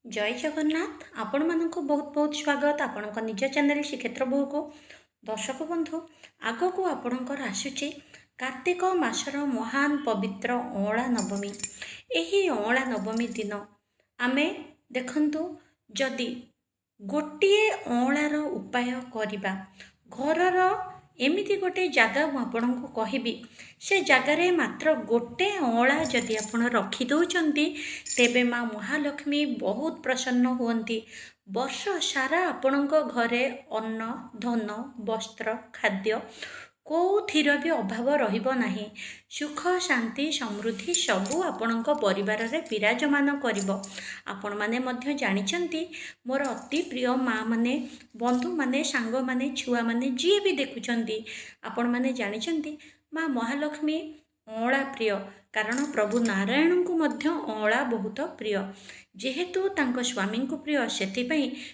जय जगन्नाथ आपण मानक बहुत बहुत स्वागत आपण निज चैनल श्रीक्षेत्र बहु को दर्शक बंधु आग को आपणकर आसुची कार्तिक मासर महान पवित्र अँला नवमी। यही अँला नवमी दिन आमे देखंतु जदि गोटे अँलार उपाय करिबा घरर एमिति गोटे जगह मुझे कहबी से जगार मात्र गोटे अँला जदि आप रखी दौरान तेबे माँ महालक्ष्मी बहुत प्रसन्न हुअन्ति। वर्ष सारा आपण घरे अन्न धन वस्त्र खाद्य कौथिर भी अभाव रहिबो नाही। सुख शांति समृद्धि सबू आपण परिवार रे विराजमान करिबो। आपण माने मध्य जानिचंती मोर अति प्रिय माँ माने बंधु माने सांग माने छुआ माने जी भी देखुचंती आपण माने जानिचंती माँ महालक्ष्मी अँला प्रिय कारण प्रभु नारायण को मध्य अँला बहुत प्रिय जेहेतु तांको स्वामी को प्रिय से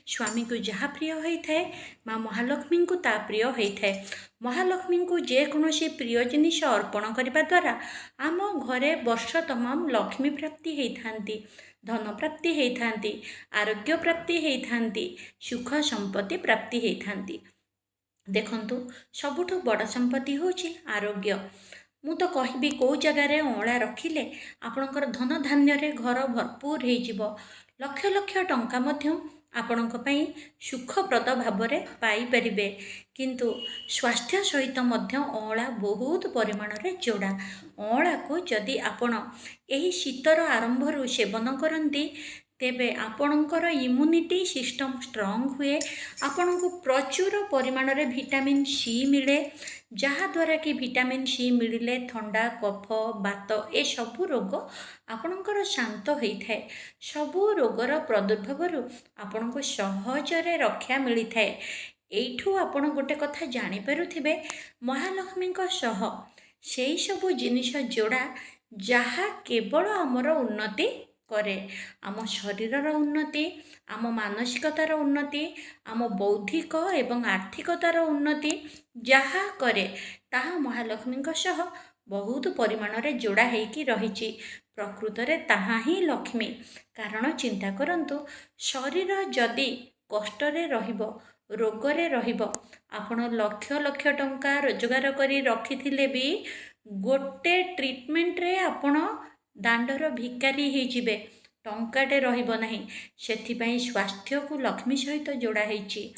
स्वामी को जहाँ प्रिय होता है माँ महालक्ष्मी को ता प्रिय होता है। महालक्ष्मी को जेकोसी प्रिय जिनिस अर्पण करने द्वारा आम घरे वर्ष तमाम लक्ष्मी प्राप्ति होती धन प्राप्ति होती आरोग्य प्राप्ति होती सुख संपत्ति प्राप्ति होती। देखंतु सबुठु बड़ संपत्ति होची आरोग्य। मु तो कहबी कौ जगार अँला रखिले आपणकर धन धान्य घर भरपूर हो लक्ष लक्ष टंका मध्य आपणक पई सुखप्रद भाव पाई परिबे किंतु स्वास्थ्य सहित मध्य अँला बहुत परिमाण रे जोड़ा। अँला को जदि आपण एही शीतर आरंभरू सेवन करती तेबे आपणकर इम्यूनिटी सिस्टम स्ट्रॉंग हुए आपण को प्रचुर परिमाण रे विटामिन सी मिले जहाँद्वारा कि विटामिन सी मिले थंडा कफ बात ए सबू रोग आपणकर शांत होता है। सबू रोगर प्रादुर्भाव आपण को सहजरे रक्षा मिलता है। एठू आपण गोटे कथा जानीपे महालक्ष्मी सह से सबू जिनिस जोड़ा जहाँ केवल आमर उन्नति करे आम शरीरर उन्नति आम मानसिकतार उन्नति आम बौद्धिक एवं आर्थिकतार उन्नति जहाँ करे ताहा महालक्ष्मी सह बहुत परिमाण रे जोड़ा होइकी रही प्रकृत रे ताहा ही लक्ष्मी। कारण चिंता करंतु शरीर जदि कष्ट रे रहिबो रोगरे रहिबो आपण लक्ष लक्ष टंका रोजगार करी रखिथिले भी गोटे ट्रीटमेंट रे आपण दांडर भिकारी ही जिबे टंकाटे रहिबो नाही। सेथिपई स्वास्थ्य को लक्ष्मी सहित जोड़ा होइछि।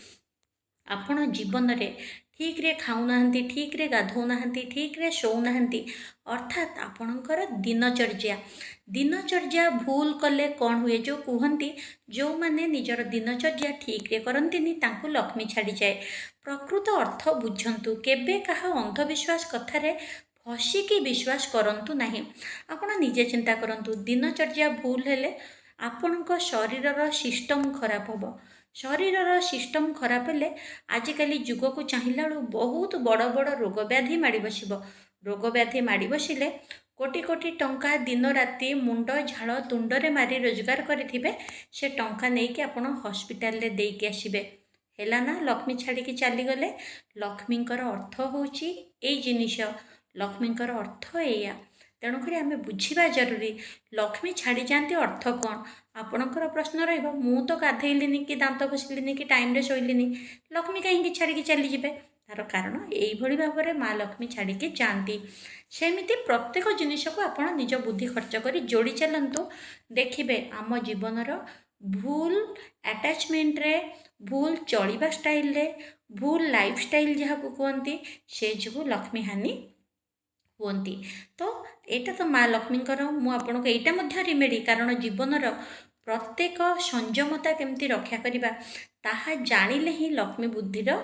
आपण जीवन रे ठीक रे खाऊना ठीक रे गाधौना ठीक रे शोना अर्थात आपणकर दिनचर्या भूल कले कौन हुए जो कहती जो माने निजर दिनचर्या ठीक रे करंतिनी तांको लक्ष्मी छाड़ी जाए। प्रकृत अर्थ बुझंतु केबे कहा अंधविश्वास कथारे फसिकी विश्वास करंतु नहीं। आपण निजे चिंता करंतु दिनचर्या भूल हेले आपणक शरीरर सिस्टम खराब होबो। शरीरर सिस्टम खराब हेले आजिकाली जुग को चाहिला बहुत बड़ बड़ रोग व्याधि माड़ी बसिबो। रोग व्याधि माड़ी बसिले कोटी कोटी टंका दिन राति मुंड झाल तुंडरे मारी रोजगार करिथिबे से टंका नेकी आपण हॉस्पिटल रे देकी आसीबे हेला ना लक्ष्मी छाड़ी की चली गले। लक्ष्मींकर अर्थ होची एई जिनिस लक्ष्मींकर अर्थ एया तेणुक आम बुझा जरूरी लक्ष्मी छाड़ी जाती अर्थ कौन। आपणकर प्रश्न रहिबो मु तो गाधेइलिनी कि दांत घषिलिनी कि टाइम रे शोइलिनी लक्ष्मी कहीं छाड़ी चली जिबे तार कारण यही भाव में माँ लक्ष्मी छाड़ी जाती। सेमिति प्रत्येक जिनिस को आपण निज बुद्धि खर्च कर जोड़ी चलतु देखिए आम जीवनर भूल अटैचमेंट रे भूल चलवा स्टाइल रे भूल लाइफ स्टाइल जहाँ को कहती से जो लक्ष्मी हानि हुअन्ति। तो यहाँ तो माँ लक्ष्मींकर मुझे यहाँ रिमेडी कारण जीवनर प्रत्येक संयमता केमती रक्षा करिबा ताहा जानिले ही लक्ष्मी बुद्धिर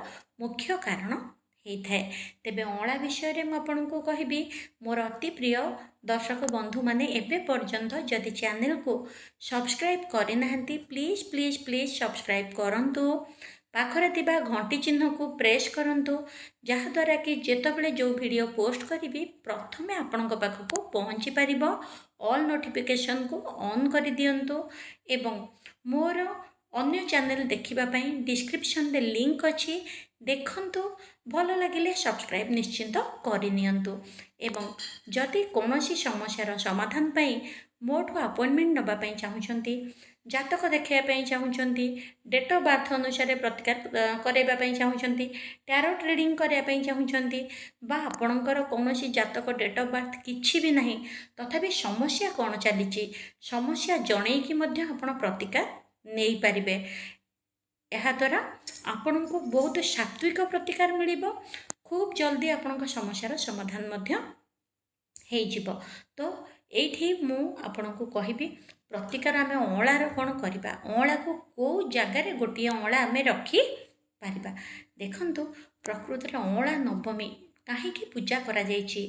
मुख्य कारण होता है। तेबे अँला विषय रे मुझे कहबी मोर अति प्रिय दर्शक बंधु माने एबे पर्यंत जदि चैनल को सब्सक्राइब करि नाहंती प्लीज प्लीज प्लीज सब्सक्राइब करंतु पाखरे थिबा घंटी चिन्ह को प्रेस करंतु जहाँद्वारा कि जेतबेले जो वीडियो पोस्ट करी प्रथमे आपणक पाखक पहुँची पारिबो। ऑल नोटिफिकेशन को ऑन कर दियंतु एवं मोर अन्य चैनल देखिबा पई डिस्क्रिप्शन रे लिंक अछि देखंतु भल लगिले सब्सक्राइब निश्चिंत करि नियंतु एवं जदि कोनोसी समस्यार समाधान पई मोठो अपॉइंटमेंट नबा पई चाहुचंती ଜାତକ ଦେଖାଇବା ପାଇଁ ଚାହୁଁଛନ୍ତି, ଡେଟ୍ ଅଫ୍ ବାର୍ଥ ଅନୁସାରେ ପ୍ରତିକାର କରାଇବା ପାଇଁ ଚାହୁଁଛନ୍ତି, ଟ୍ୟାରୋଟ୍ ରିଡ଼ିଂ କରିବା ପାଇଁ ଚାହୁଁଛନ୍ତି, ବା ଆପଣଙ୍କର କୌଣସି ଜାତକ ଡେଟ୍ ଅଫ୍ ବାର୍ଥ କିଛି ବି ନାହିଁ, ତଥାପି ସମସ୍ୟା କ'ଣ ଚାଲିଛି ସମସ୍ୟା ଜଣେଇକି ମଧ୍ୟ ଆପଣ ପ୍ରତିକାର ନେଇପାରିବେ। ଏହାଦ୍ୱାରା ଆପଣଙ୍କୁ ବହୁତ ସାତ୍ଵିକ ପ୍ରତିକାର ମିଳିବ। ଖୁବ୍ ଜଲ୍ଦି ଆପଣଙ୍କ ସମସ୍ୟାର ସମାଧାନ ମଧ୍ୟ ହେଇଯିବ। ତ ଏଇଠି ମୁଁ ଆପଣଙ୍କୁ କହିବି ପ୍ରତିକାର ଆମେ ଅଁଳାର କ'ଣ କରିବା, ଅଁଳାକୁ କେଉଁ ଜାଗାରେ ଗୋଟିଏ ଅଁଳା ଆମେ ରଖିପାରିବା। ଦେଖନ୍ତୁ ପ୍ରକୃତରେ ଅଁଳା ନବମୀ କାହିଁକି ପୂଜା କରାଯାଇଛି,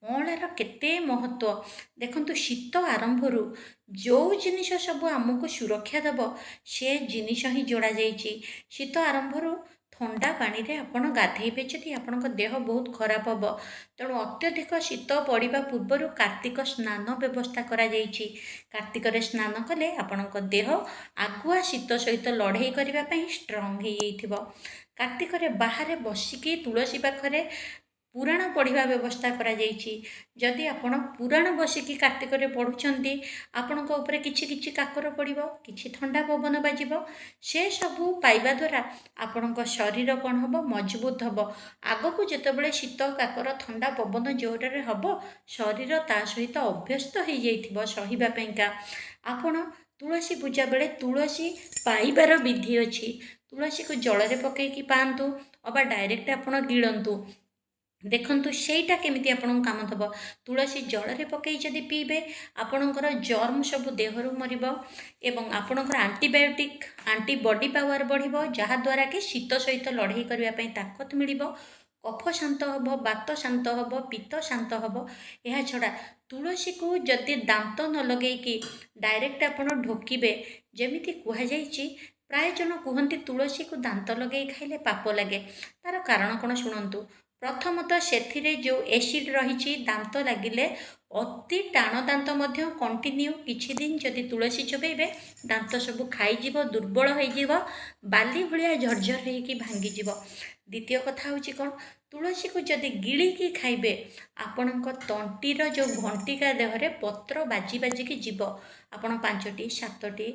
ଅଁଳାର କେତେ ମହତ୍ଵ। ଦେଖନ୍ତୁ ଶୀତ ଆରମ୍ଭରୁ ଯେଉଁ ଜିନିଷ ସବୁ ଆମକୁ ସୁରକ୍ଷା ଦେବ ସେ ଜିନିଷ ହିଁ ଯୋଡ଼ାଯାଇଛି। ଶୀତ ଆରମ୍ଭରୁ ଥଣ୍ଡା ପାଣିରେ ଆପଣ ଗାଧେଇବେ ଯଦି ଆପଣଙ୍କ ଦେହ ବହୁତ ଖରାପ ହେବ। ତେଣୁ ଅତ୍ୟଧିକ ଶୀତ ପଡ଼ିବା ପୂର୍ବରୁ କାର୍ତ୍ତିକ ସ୍ନାନ ବ୍ୟବସ୍ଥା କରାଯାଇଛି। କାର୍ତ୍ତିକରେ ସ୍ନାନ କଲେ ଆପଣଙ୍କ ଦେହ ଆଗୁଆ ଶୀତ ସହିତ ଲଢ଼େଇ କରିବା ପାଇଁ ଷ୍ଟ୍ରଙ୍ଗ ହେଇଯାଇଥିବ। କାର୍ତ୍ତିକରେ ବାହାରେ ବସିକି ତୁଳସୀ ପାଖରେ ପୁରାଣ ପଢ଼ିବା ବ୍ୟବସ୍ଥା କରାଯାଇଛି। ଯଦି ଆପଣ ପୁରାଣ ବସିକି କାର୍ତ୍ତିକରେ ପଢ଼ୁଛନ୍ତି, ଆପଣଙ୍କ ଉପରେ କିଛି କିଛି କାକର ପଡ଼ିବ, କିଛି ଥଣ୍ଡା ପବନ ବାଜିବ। ସେସବୁ ପାଇବା ଦ୍ୱାରା ଆପଣଙ୍କ ଶରୀର କ'ଣ ହେବ, ମଜବୁତ ହେବ। ଆଗକୁ ଯେତେବେଳେ ଶୀତ କାକର ଥଣ୍ଡା ପବନ ଜୋରରେ ହେବ, ଶରୀର ତା ସହିତ ଅଭ୍ୟସ୍ତ ହେଇଯାଇଥିବ ସହିବା ପାଇଁକା। ଆପଣ ତୁଳସୀ ପୂଜା ବେଳେ ତୁଳସୀ ପାଇବାର ବିଧି ଅଛି। ତୁଳସୀକୁ ଜଳରେ ପକାଇକି ପାଆନ୍ତୁ ଅବା ଡାଇରେକ୍ଟ ଆପଣ ଗିଳନ୍ତୁ। ଦେଖନ୍ତୁ ସେଇଟା କେମିତି ଆପଣଙ୍କୁ କାମ ଦେବ। ତୁଳସୀ ଜଳରେ ପକାଇ ଯଦି ପିଇବେ ଆପଣଙ୍କର ଜର୍ମ ସବୁ ଦେହରୁ ମରିବ ଏବଂ ଆପଣଙ୍କର ଆଣ୍ଟିବାୟୋଟିକ୍ ଆଣ୍ଟିବଡି ପାୱାର ବଢ଼ିବ, ଯାହାଦ୍ୱାରା କି ଶୀତ ସହିତ ଲଢ଼େଇ କରିବା ପାଇଁ ତାକତ ମିଳିବ। କଫ ଶାନ୍ତ ହେବ, ବାତ ଶାନ୍ତ ହେବ, ପିତ୍ତ ଶାନ୍ତ ହେବ। ଏହା ଛଡ଼ା ତୁଳସୀକୁ ଯଦି ଦାନ୍ତ ନ ଲଗେଇକି ଡାଇରେକ୍ଟ ଆପଣ ଢୋକିବେ, ଯେମିତି କୁହାଯାଇଛି, ପ୍ରାୟ ଜଣ କୁହନ୍ତି ତୁଳସୀକୁ ଦାନ୍ତ ଲଗେଇ ଖାଇଲେ ପାପ ଲାଗେ। ତା'ର କାରଣ କ'ଣ ଶୁଣନ୍ତୁ। ପ୍ରଥମତଃ ସେଥିରେ ଯେଉଁ ଏସିଡ଼୍ ରହିଛି, ଦାନ୍ତ ଲାଗିଲେ ଅତି ଟାଣ ଦାନ୍ତ ମଧ୍ୟ କଣ୍ଟିନ୍ୟୁ କିଛି ଦିନ ଯଦି ତୁଳସୀ ଚୋବେଇବେ ଦାନ୍ତ ସବୁ ଖାଇଯିବ, ଦୁର୍ବଳ ହେଇଯିବ, ବାଲି ଭଳିଆ ଝରଝର ହେଇକି ଭାଙ୍ଗିଯିବ। ଦ୍ୱିତୀୟ କଥା ହେଉଛି କ'ଣ, ତୁଳସୀକୁ ଯଦି ଗିଳିକି ଖାଇବେ ଆପଣଙ୍କ ତଣ୍ଟିର ଯେଉଁ ଘଣ୍ଟିକା ଦେହରେ ପତ୍ର ବାଜି ବାଜିକି ଯିବ। ଆପଣ 5ଟି, 7ଟି,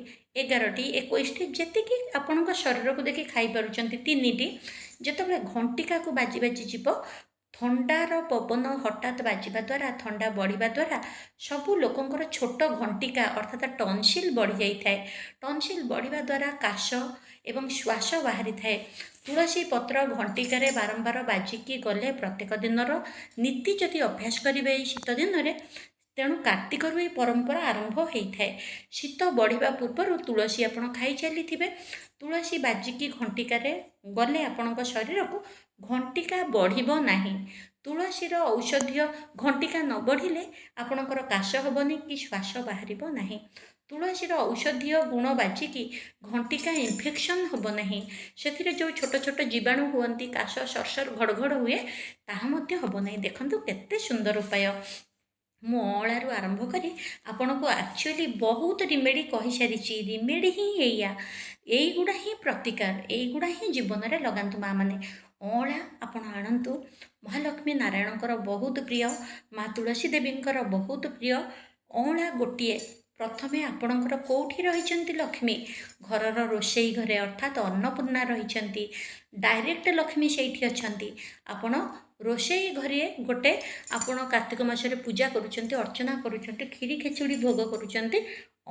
11ଟି, 21ଟି ଯେତିକି ଆପଣଙ୍କ ଶରୀରକୁ ଦେଖି ଖାଇପାରୁଛନ୍ତି, 3ଟି, ଯେତେବେଳେ ଘଣ୍ଟିକାକୁ ବାଜି ବାଜି ଯିବ, ଥଣ୍ଡାର ପବନ ହଠାତ୍ ବାଜିବା ଦ୍ୱାରା, ଥଣ୍ଡା ବଢ଼ିବା ଦ୍ୱାରା ସବୁ ଲୋକଙ୍କର ଛୋଟ ଘଣ୍ଟିକା ଅର୍ଥାତ୍ ଟନସିଲ୍ ବଢ଼ିଯାଇଥାଏ। ଟନସିଲ୍ ବଢ଼ିବା ଦ୍ୱାରା କାଶ ଏବଂ ଶ୍ୱାସ ବାହାରିଥାଏ। ତୁଳସୀ ପତ୍ର ଘଣ୍ଟିକାରେ ବାରମ୍ବାର ବାଜିକି ଗଲେ ପ୍ରତ୍ୟେକ ଦିନର ନୀତି ଯଦି ଅଭ୍ୟାସ କରିବେ ଏହି ଶୀତ ଦିନରେ, ତେଣୁ କାର୍ତ୍ତିକରୁ ଏହି ପରମ୍ପରା ଆରମ୍ଭ ହେଇଥାଏ। ଶୀତ ବଢ଼ିବା ପୂର୍ବରୁ ତୁଳସୀ ଆପଣ ଖାଇ ଚାଲିଥିବେ, ତୁଳସୀ ବାଜିକି ଘଣ୍ଟିକାରେ ଗଲେ ଆପଣଙ୍କ ଶରୀରକୁ ଘଣ୍ଟିକା ବଢ଼ିବ ନାହିଁ। ତୁଳସୀର ଔଷଧୀୟ ଘଣ୍ଟିକା ନ ବଢ଼ିଲେ ଆପଣଙ୍କର କାଶ ହେବନି କି ଶ୍ୱାସ ବାହାରିବ ନାହିଁ। ତୁଳସୀର ଔଷଧୀୟ ଗୁଣ ବାଜିକି ଘଣ୍ଟିକା ଇନଫେକ୍ସନ୍ ହେବ ନାହିଁ। ସେଥିରେ ଯେଉଁ ଛୋଟ ଛୋଟ ଜୀବାଣୁ ହୁଅନ୍ତି, କାଶ ସରସର ଘଡ଼ଘଡ଼ ହୁଏ, ତାହା ମଧ୍ୟ ହେବ ନାହିଁ। ଦେଖନ୍ତୁ କେତେ ସୁନ୍ଦର ଉପାୟ। ମୁଁ ଅଁଳାରୁ ଆରମ୍ଭ କରି ଆପଣଙ୍କୁ ଆକ୍ଚୁଆଲି ବହୁତ ରିମେଡ଼ି କହିସାରିଛି। ରିମେଡ଼ି ହିଁ ଏଇଆ, ଏଇଗୁଡ଼ା ହିଁ ପ୍ରତିକାର, ଏଇଗୁଡ଼ା ହିଁ ଜୀବନରେ ଲଗାନ୍ତୁ ମା' ମାନେ। ଅଁଳା ଆପଣ ଆଣନ୍ତୁ, ମହାଲକ୍ଷ୍ମୀ ନାରାୟଣଙ୍କର ବହୁତ ପ୍ରିୟ, ମା ତୁଳସୀ ଦେବୀଙ୍କର ବହୁତ ପ୍ରିୟ। ଅଁଳା ଗୋଟିଏ, ପ୍ରଥମେ ଆପଣଙ୍କର କେଉଁଠି ରହିଛନ୍ତି ଲକ୍ଷ୍ମୀ? ଘରର ରୋଷେଇ ଘରେ ଅର୍ଥାତ୍ ଅନ୍ନପୂର୍ଣ୍ଣା ରହିଛନ୍ତି। ଡାଇରେକ୍ଟ ଲକ୍ଷ୍ମୀ ସେଇଠି ଅଛନ୍ତି। ଆପଣ ରୋଷେଇ ଘରେ ଗୋଟେ ଆପଣ କାର୍ତ୍ତିକ ମାସରେ ପୂଜା କରୁଛନ୍ତି, ଅର୍ଚ୍ଚନା କରୁଛନ୍ତି, କ୍ଷୀରି ଖେଚୁଡ଼ି ଭୋଗ କରୁଛନ୍ତି,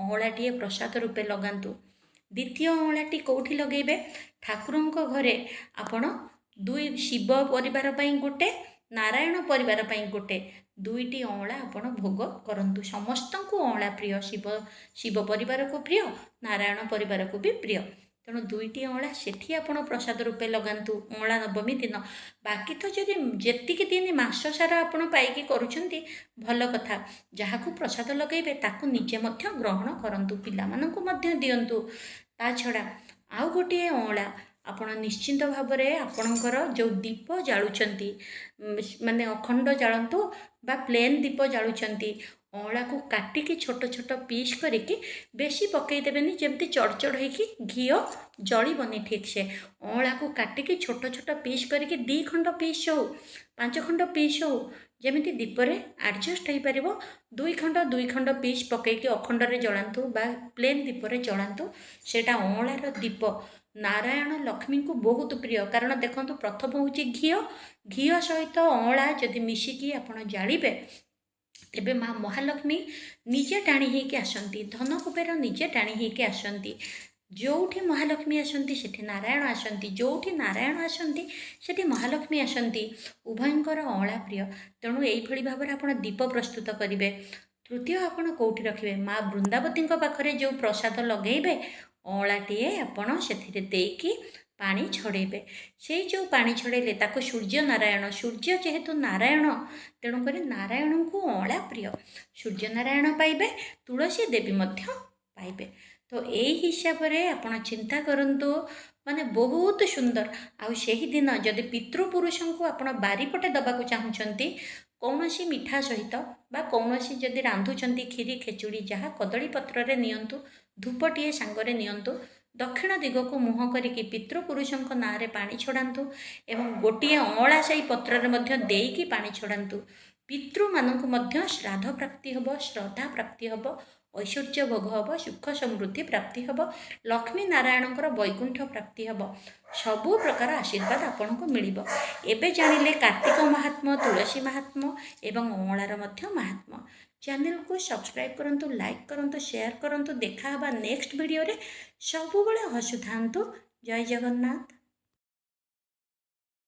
ଅଁଳାଟିଏ ପ୍ରସାଦ ରୂପେ ଲଗାନ୍ତୁ। ଦ୍ୱିତୀୟ ଅଁଳାଟି କେଉଁଠି ଲଗେଇବେ? ଠାକୁରଙ୍କ ଘରେ ଆପଣ ଶିବ ପରିବାର ପାଇଁ ଗୋଟେ, ନାରାୟଣ ପରିବାର ପାଇଁ ଗୋଟେ, 2ଟି ଅଁଳା ଆପଣ ଭୋଗ କରନ୍ତୁ। ସମସ୍ତଙ୍କୁ ଅଁଳା ପ୍ରିୟ, ଶିବ ପରିବାରକୁ ପ୍ରିୟ, ନାରାୟଣ ପରିବାରକୁ ବି ପ୍ରିୟ। ତେଣୁ 2ଟି ଅଁଳା ସେଠି ଆପଣ ପ୍ରସାଦ ରୂପେ ଲଗାନ୍ତୁ ଅଁଳା ନବମୀ ଦିନ। ବାକି ତ ଯଦି ଯେତିକି ଦିନ ମାସ ସାରା ଆପଣ ପାଇକି କରୁଛନ୍ତି ଭଲ କଥା। ଯାହାକୁ ପ୍ରସାଦ ଲଗାଇବେ ତାକୁ ନିଜେ ମଧ୍ୟ ଗ୍ରହଣ କରନ୍ତୁ, ପିଲାମାନଙ୍କୁ ମଧ୍ୟ ଦିଅନ୍ତୁ। ତା ଛଡ଼ା ଆଉ ଗୋଟିଏ ଅଁଳା ଆପଣ ନିଶ୍ଚିନ୍ତ ଭାବରେ ଆପଣଙ୍କର ଯେଉଁ ଦୀପ ଜାଳୁଛନ୍ତି, ମାନେ ଅଖଣ୍ଡ ଜାଳନ୍ତୁ ବା ପ୍ଲେନ୍ ଦୀପ ଜାଳୁଛନ୍ତି, ଅଁଳା को काटिकी छोट छोट पीस करिकी बेसी पकईदेवेनि जमती चढ़ होइकी घीओ जलिबनी ठीक से। अँला को काटिकी छोट छोट पीस करिकी 2 खंड पीस हो 5 खंड पीस हो जमिति दीपरे एडजस्ट हो पार 2 खंड पीस पकईकी अखंडरे जलांतु बा प्लेन दीपरे जलांतु सेटा अँलार दीप नारायण लक्ष्मी को बहुत प्रिय। कारण देखो प्रथम हूँ घी सहित अँला जदि मिसिकी आपण जालिबे तेबे माँ महालक्ष्मी निजे टाणी होइके आसती धन कुबेर निजे टाणी होइके आसती। जोठी महालक्ष्मी आसती सेठी नारायण आसती जोठी नारायण आसती सेठी महालक्ष्मी आसती। उभयंकर अँला प्रिय तेणु यही भाव में आप दीप प्रस्तुत करेंगे। तृतीय आपड़ कौटी रखिए माँ बृंदावती पाखरे जो प्रसाद लगेबे अँलाटीए आपण से देकी पानी छड़ेबे। से जो पानी छड़ेले ताको सूर्य नारायण सूर्य जेहेतु नारायण तेणुक नारायण को अँला प्रिय सूर्य नारायण पाइबे तुलसी देवी मध्य पाइबे। तो यही हिसाब से आपण चिंता करंतु माने बहुत सुंदर। आउ सेही दिन जदि पितृपुरुषों को आपण बारीपटे दबाक चाहूँगी कौनसी मिठा सहित बा कौनसी जदि रांधुचंती खीरी खेचुड़ी जहाँ कदली पत्र रे नियंतु धूपटीए सांगरे नियंतु दक्षिण दिग को मुह करिकी पितृपुरुषों नाँ रे पानी छड़ातु एवं गोटे अँला से पत्र देकी पानी छड़ातु। पितृ मानक मध्य श्राद्ध प्राप्ति हम श्रद्धा प्राप्ति हम ऐश्वर्य भोग हम सुख समृद्धि प्राप्ति हम लक्ष्मी नारायण वैकुंठ प्राप्ति हम सबु प्रकार आशीर्वाद आपन को मिलिबो। एबे जानिले कार्तिक महात्मा तुलसी महात्मा एवं अँलार मध्य महात्मा। चैनल को सब्सक्राइब करंतु लाइक करंतु शेयर करंतु देखा नेक्स्ट वीडियो रे सबुबले हसुथांतु। जय जगन्नाथ।